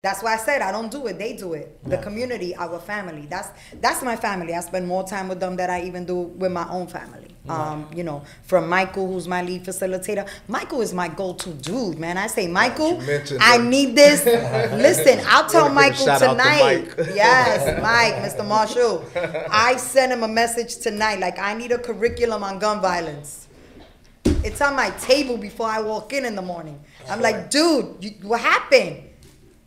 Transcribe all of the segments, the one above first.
That's why I said I don't do it. They do it. The community, our family. That's my family. I spend more time with them than I even do with my own family. You know, from Michael, who's my lead facilitator. Michael is my go-to dude, man. I say, Michael, I need this. Listen, I'll tell Michael tonight. Yes, Mike, Mr. Marshall. I sent him a message tonight, like, I need a curriculum on gun violence. It's on my table before I walk in the morning. I'm like, dude, what happened?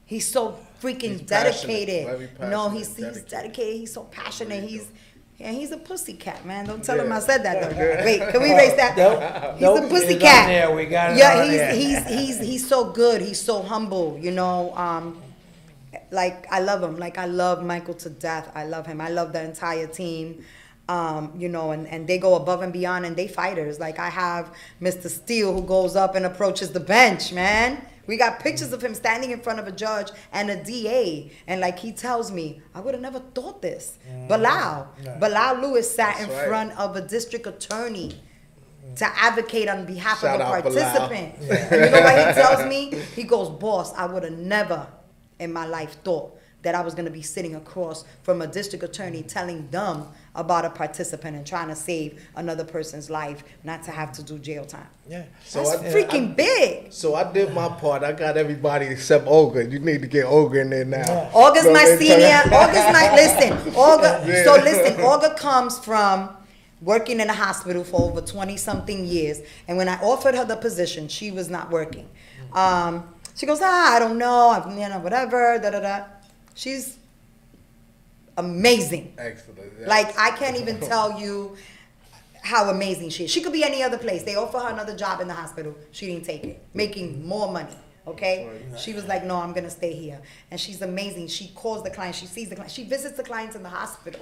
He's so freaking dedicated. No, he's dedicated. He's so passionate. He's a pussycat, man. Don't tell him I said that though. Wait, can we erase that? He's a pussycat. Yeah, we got it. Yeah, he's so good. He's so humble. You know, like I love him. Like I love Michael to death. I love him. I love the entire team. You know, and they go above and beyond, and they fighters. Like I have Mr. Steele who goes up and approaches the bench, man. We got pictures of him standing in front of a judge and a DA, and like he tells me, I would have never thought this. Bilal Lewis sat in front of a district attorney to advocate on behalf of a participant. And you know what he tells me? He goes, boss, I would have never in my life thought that I was going to be sitting across from a district attorney telling them about a participant and trying to save another person's life, not to have to do jail time. Yeah, so that's freaking big. So I did my part. I got everybody except Olga. You need to get Olga in there now. Yeah. Olga's my senior. Olga's my, listen, Olga, yeah. So listen, Olga comes from working in a hospital for over 20-something years. And when I offered her the position, she was not working. She goes, I don't know, you know, whatever, da-da-da. She's amazing. Excellent. Yes. Like, I can't even tell you how amazing she is. She could be any other place. They offer her another job in the hospital. She didn't take it. Making more money, okay? She was like, no, I'm going to stay here. And she's amazing. She calls the client. She sees the client. She visits the clients in the hospital.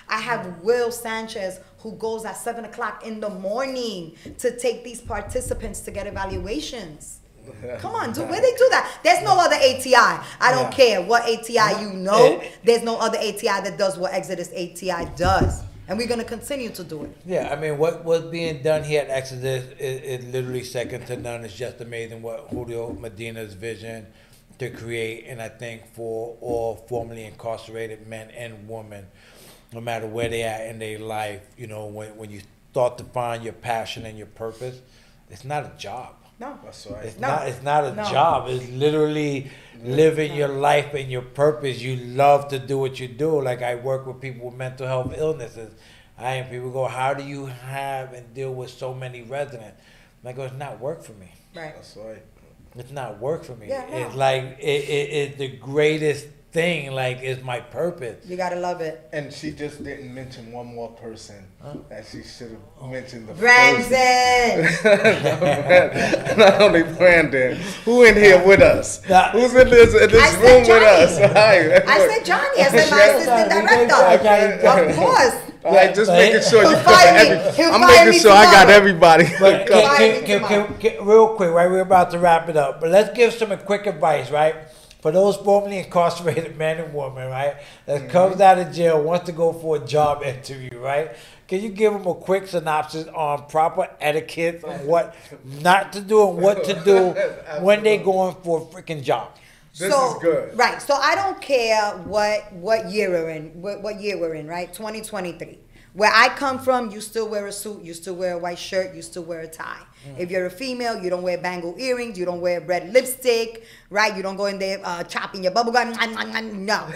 I have Will Sanchez who goes at 7 o'clock in the morning to take these participants to get evaluations. Come on, dude, where they do that? There's no other ATI. I don't care what ATI you know. There's no other ATI that does what Exodus ATI does. And we're going to continue to do it. Yeah, I mean, what's being done here at Exodus is literally second to none. It's just amazing what Julio Medina's vision to create. And I think for all formerly incarcerated men and women, no matter where they are in their life, you know, when you start to find your passion and your purpose, it's not a job. No, that's right. It's not a job. It's literally living your life and your purpose. You love to do what you do. Like I work with people with mental health illnesses. People go, how do you have and deal with so many residents? I go, it's not work for me. Right. That's right. It's not work for me. Yeah, no. It's like it's the greatest thing. Like it's my purpose. You gotta love it. And she just didn't mention one more person that she should have mentioned. The Brandon. Not only Brandon. Who in here with us? Who's in this room with us? I said Johnny. I said my assistant director. Of course. Like just making sure you cover I'm making sure I got everybody. Real quick, right? We're about to wrap it up, but let's give some quick advice, right? For those formerly incarcerated men and women, right, that comes out of jail, wants to go for a job interview, right? Can you give them a quick synopsis on proper etiquette, on what not to do and what to do when they're going for a freaking job? This is good. Right. So I don't care what year we're in, what year we're in, right? 2023. Where I come from, you still wear a suit, you still wear a white shirt, you still wear a tie. If you're a female, you don't wear bangle earrings, you don't wear red lipstick, right? You don't go in there chopping your bubble gum, no,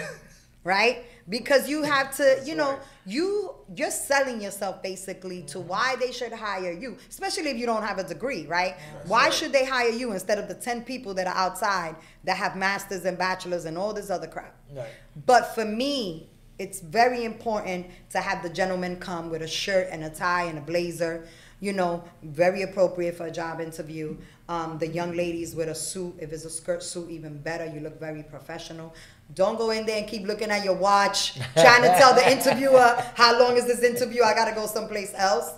right? Because you have to, you know, you're selling yourself basically to why they should hire you, especially if you don't have a degree, right? Why should they hire you instead of the 10 people that are outside that have masters and bachelors and all this other crap? Right. But for me, it's very important to have the gentleman come with a shirt and a tie and a blazer, you know, very appropriate for a job interview. The young ladies with a suit, if it's a skirt suit, even better. You look very professional. Don't go in there and keep looking at your watch, trying to tell the interviewer, how long is this interview? I got to go someplace else,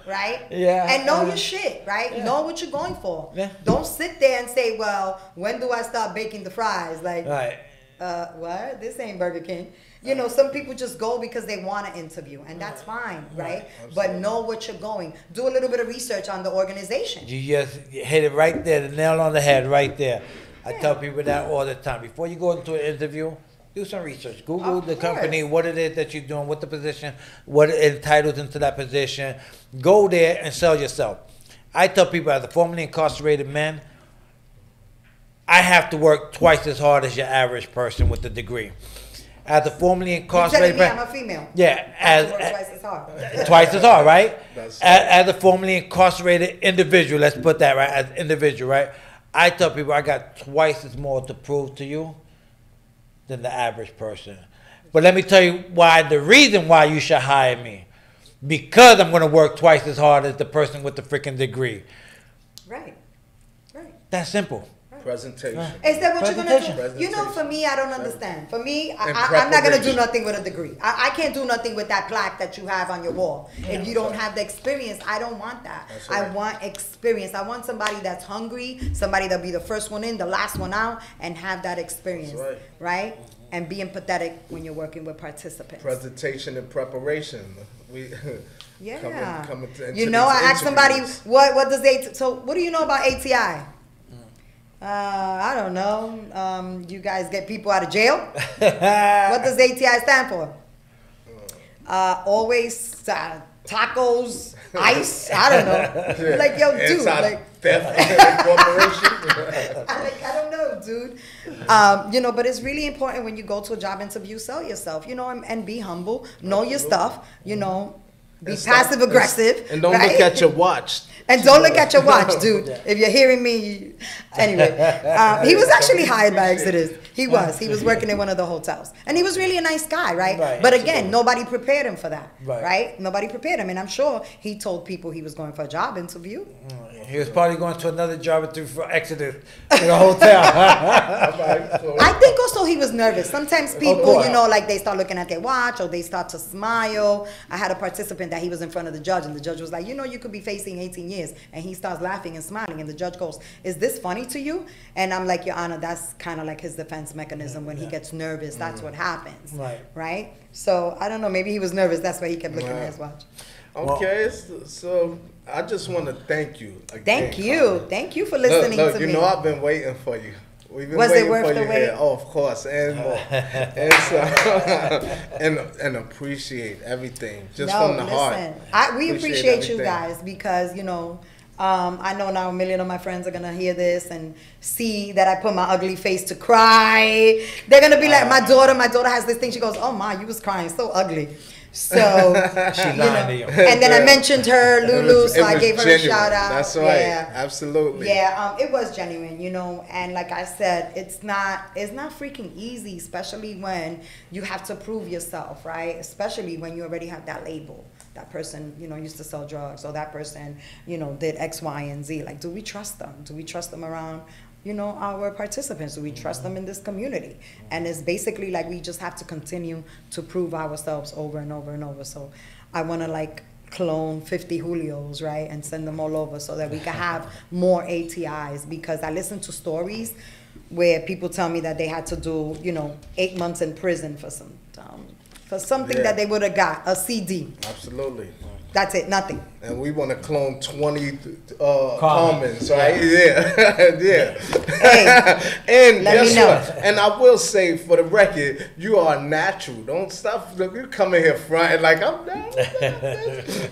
right? Yeah. And know your shit, right? Yeah. Know what you're going for. Yeah. Don't sit there and say, well, when do I start baking the fries? Like, right. What? This ain't Burger King. You know, some people just go because they want to interview, and that's fine, right? But know what you're going. Do a little bit of research on the organization. You just hit it right there, the nail on the head right there. I tell people that all the time. Before you go into an interview, do some research. Google the company, what it is that you're doing, what the position, what it entitles into that position. Go there and sell yourself. I tell people, as a formerly incarcerated man, I have to work twice as hard as your average person with a degree. As a formerly incarcerated man, I'm a female. Yeah, twice as hard. Twice as hard, right? As a formerly incarcerated individual, let's put that right, as an individual, right? I tell people I got twice as more to prove to you than the average person. But let me tell you why, the reason why you should hire me. Because I'm going to work twice as hard as the person with the freaking degree. Right. That's simple. Presentation. Is that what you're going to do? You know, for me, I don't understand. For me, I'm not going to do nothing with a degree. I can't do nothing with that plaque that you have on your wall. If you don't have the experience, I don't want that. Right. I want experience. I want somebody that's hungry, somebody that'll be the first one in, the last one out, and have that experience. Right? And be empathetic when you're working with participants. Presentation and preparation. Coming you know, I asked somebody, what does so what do you know about ATI? I don't know. You guys get people out of jail? What does ATI stand for? Always tacos, ice. I don't know. Like, yo, dude. I don't know, dude. You know, but it's really important when you go to a job interview, sell yourself, you know, and be humble. Know your stuff, you know. Be passive aggressive. And don't look at your watch. And don't look at your watch, dude. If you're hearing me. Anyway, he was actually hired by Exodus. He was working in one of the hotels. And he was really a nice guy, right? But again, nobody prepared him for that, right? Nobody prepared him. And I'm sure he told people he was going for a job interview. He was probably going to another job interview for Exodus in a hotel. I think also he was nervous. Sometimes people, you know, like they start looking at their watch or they start to smile. I had a participant that he was in front of the judge and the judge was like, you know, you could be facing 18 years. And he starts laughing and smiling and the judge goes, is this funny to you? And I'm like, Your Honor, that's kind of like his defense mechanism. When he gets nervous, that's what happens. Right? So I don't know, maybe he was nervous. That's why he kept looking at his watch. Okay, so I just want to thank you again, Thank you. Thank you for listening to me. You know, I've been waiting for you. We've been Was waiting it worth for the you wait? here. Oh, of course, and more. And so, and appreciate everything just from the heart. We appreciate you guys because, you know, I know now a million of my friends are going to hear this and see that I put my ugly face to cry. They're going to be like, my daughter has this thing. She goes, oh, Ma, you was crying so ugly. So, you know, and then I mentioned her, Lulu, so I gave her a shout out. That's right. Yeah. Absolutely. Yeah, it was genuine, you know, and like I said, it's not freaking easy, especially when you have to prove yourself, right? Especially when you already have that label. That person, you know, used to sell drugs, or that person, you know, did X, Y, and Z. Like, do we trust them? Do we trust them around, you know, our participants? Do we trust them in this community? And it's basically like we just have to continue to prove ourselves over and over and over. So I want to like clone 50 Julios, right, and send them all over so that we can have more ATIs, because I listen to stories where people tell me that they had to do, you know, 8 months in prison for something that they would have got, a CD. Absolutely. That's it, nothing. And we want to clone 20 Carmens, right? Yeah. Hey, and let me know. And I will say, for the record, you are natural. Don't stop. You come in here fronting like I'm down.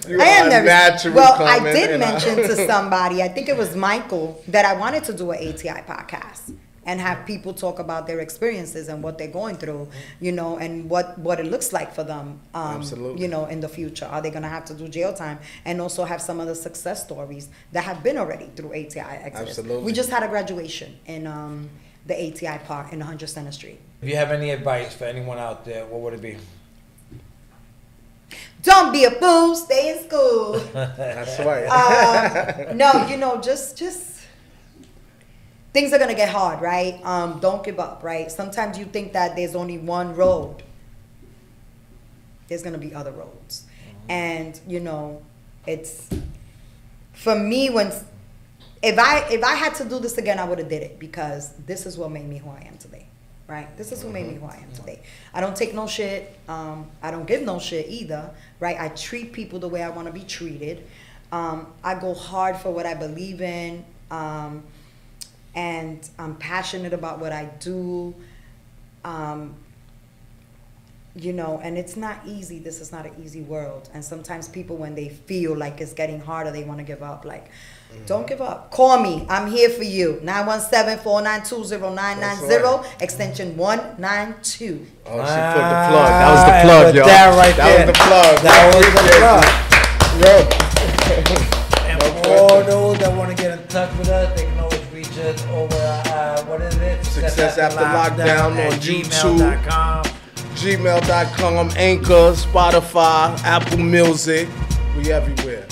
You are natural. Well, Carmen, I did mention to somebody, I think it was Michael, that I wanted to do an ATI podcast and have people talk about their experiences and what they're going through, you know, and what it looks like for them, you know, in the future. Are they going to have to do jail time? And also have some of the success stories that have been already through ATI Exodus. Absolutely. We just had a graduation in the ATI park in 100 Center Street. If you have any advice for anyone out there, what would it be? Don't be a fool, stay in school. That's right. No, you know, just things are going to get hard, right? Don't give up, right? Sometimes you think that there's only one road. There's going to be other roads. And, you know, it's, for me, if I had to do this again, I would have did it, because this is what made me who I am today, right? This is what made me who I am today. I don't take no shit. I don't give no shit either, right? I treat people the way I want to be treated. I go hard for what I believe in. and I'm passionate about what I do. You know, and it's not easy. This is not an easy world. And sometimes people, when they feel like it's getting harder, they want to give up. Like, don't give up. Call me. I'm here for you. 917-492-0990, extension 192. Oh, she put the plug. That was the plug, y'all. That right That was the plug. That was the plug. And for all those that want to get in touch with us, they can always reach us over, what is it? Success After Lockdown on YouTube. gmail.com. gmail.com, Anchor, Spotify, Apple Music. We everywhere.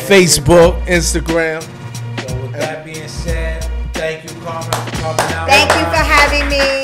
Facebook, Instagram. So with that being said, thank you, Carmen, for coming out. Thank you for having me.